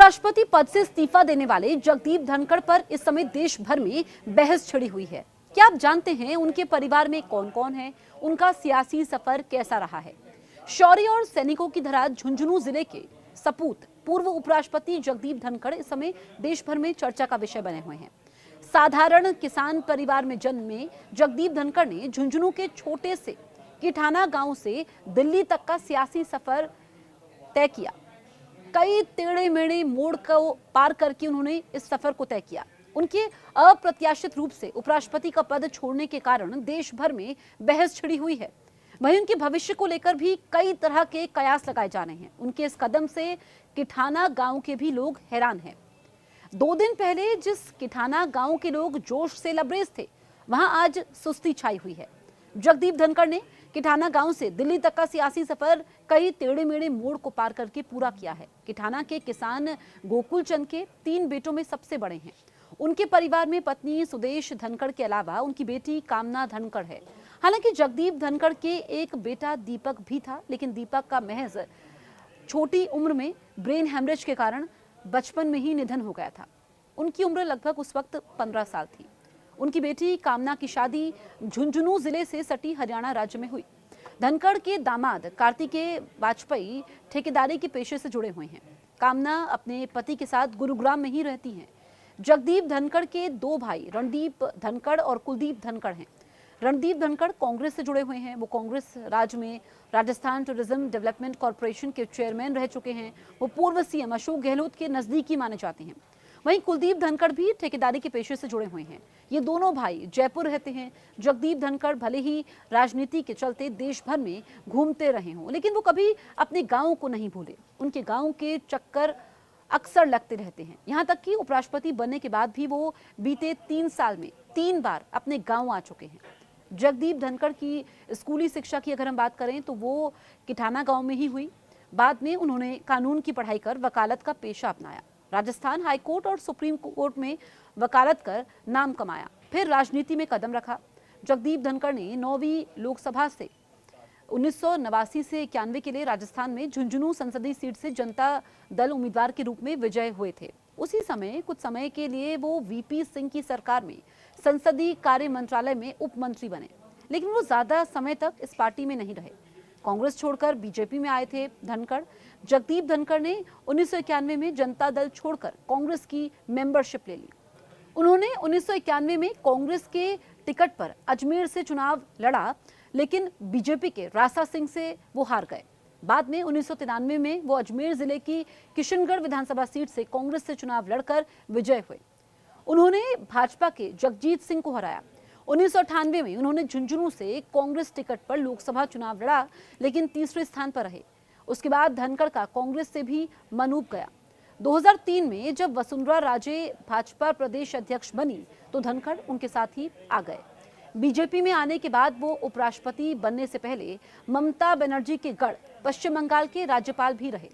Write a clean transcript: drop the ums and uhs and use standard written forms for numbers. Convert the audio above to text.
उपराष्ट्रपति पद से इस्तीफा देने वाले जगदीप धनखड़ पर इस समय देश भर में बहस छिड़ी हुई है। क्या आप जानते हैं उनके परिवार में कौन कौन है, उनका सियासी सफर कैसा रहा है? शौर्य और सैनिकों की धरा झुंझुनू जिले के सपूत पूर्व उपराष्ट्रपति जगदीप धनखड़ इस समय देश भर में चर्चा का विषय बने हुए हैं। साधारण किसान परिवार में जन्मे जगदीप धनखड़ ने झुंझुनू के छोटे से किठाना गांव से दिल्ली तक का सियासी सफर तय किया। कई टेढ़े मेढ़े मोड़ को पार करके उन्होंने इस सफर को तय किया। उनके अप्रत्याशित रूप से उपराष्ट्रपति का पद छोड़ने के कारण देश भर में बहस छिड़ी हुई है। वहीं उनके भविष्य को लेकर भी कई तरह के कयास लगाए जा रहे हैं। उनके इस कदम से किठाना गांव के भी लोग हैरान हैं। 2 दिन पहले जिस किठाना गांव के लोग जोश से लबरेज थे, वहां आज सुस्ती छाई हुई है। जगदीप धनखड़ ने किठाना गांव से दिल्ली तक का सियासी सफर कई टेढ़े मेढ़े मोड़ को पार करके पूरा किया है। किठाना के किसान गोकुल चंद के 3 बेटों में सबसे बड़े हैं। उनके परिवार में पत्नी सुदेश धनखड़ के अलावा उनकी बेटी कामना धनखड़ है। हालांकि जगदीप धनखड़ के एक बेटा दीपक भी था, लेकिन दीपक का महज छोटी उम्र में ब्रेन हेमरेज के कारण बचपन में ही निधन हो गया था। उनकी उम्र लगभग उस वक्त 15 साल थी। उनकी बेटी कामना की शादी झुंझुनू जिले से सटी हरियाणा राज्य में हुई। धनखड़ के दामाद कार्तिकेय वाजपेयी ठेकेदारी के पेशे से जुड़े हुए हैं। कामना अपने पति के साथ गुरुग्राम में ही रहती हैं। जगदीप धनखड़ के 2 भाई रणदीप धनखड़ और कुलदीप धनखड़ हैं। रणदीप धनखड़ कांग्रेस से जुड़े हुए हैं। वो कांग्रेस राज में राजस्थान टूरिज्म डेवलपमेंट कॉर्पोरेशन के चेयरमैन रह चुके हैं। वो पूर्व सीएम अशोक गहलोत के नजदीकी माने जाते हैं। वहीं कुलदीप धनखड़ भी ठेकेदारी के पेशे से जुड़े हुए हैं। ये दोनों भाई जयपुर रहते हैं। जगदीप धनखड़ भले ही राजनीति के चलते देश भर में घूमते रहे हों, लेकिन वो कभी अपने गांव को नहीं भूले। उनके गांव के चक्कर अक्सर लगते रहते हैं। यहाँ तक कि उपराष्ट्रपति बनने के बाद भी वो बीते 3 साल में 3 बार अपने गाँव आ चुके हैं। जगदीप धनखड़ की स्कूली शिक्षा की अगर हम बात करें तो वो किठाना गाँव में ही हुई। बाद में उन्होंने कानून की पढ़ाई कर वकालत का पेशा अपनाया। राजस्थान हाईकोर्ट और सुप्रीम कोर्ट में वकालत कर नाम कमाया, फिर राजनीति में कदम रखा। जगदीप धनखड़ ने 9वीं लोकसभा से 1989 से 91 के लिए राजस्थान में झुंझुनू संसदीय सीट से जनता दल उम्मीदवार के रूप में विजय हुए थे। उसी समय कुछ समय के लिए वो वीपी सिंह की सरकार में संसदीय कार्य मंत्रालय में उप मंत्री बने, लेकिन वो ज्यादा समय तक इस पार्टी में नहीं रहे। कांग्रेस छोड़कर बीजेपी में आए थे धनखड़। जगदीप धनखड़ ने 1991 में जनता दल छोड़कर कांग्रेस की मेंबरशिप ले ली। उन्होंने 1991 में कांग्रेस के टिकट पर अजमेर से चुनाव लड़ा, लेकिन बीजेपी के रासा सिंह से वो हार गए। बाद में 1993 में वो अजमेर जिले की किशनगढ़ विधानसभा सीट से कांग्रेस से चुनाव लड़कर विजय हुए। उन्होंने भाजपा के जगजीत सिंह को हराया। 1998 में उन्होंने झुंझुनू से कांग्रेस टिकट पर लोकसभा चुनाव लड़ा, लेकिन तीसरे स्थान पर रहे। उसके बाद धनखड़ का कांग्रेस से भी मन उब गया। 2003 में जब वसुंधरा राजे भाजपा प्रदेश अध्यक्ष बनी तो धनखड़ उनके साथ ही आ गए। बीजेपी में आने के बाद वो उपराष्ट्रपति बनने से पहले ममता बनर्जी के गढ़ पश्चिम बंगाल के राज्यपाल भी रहे।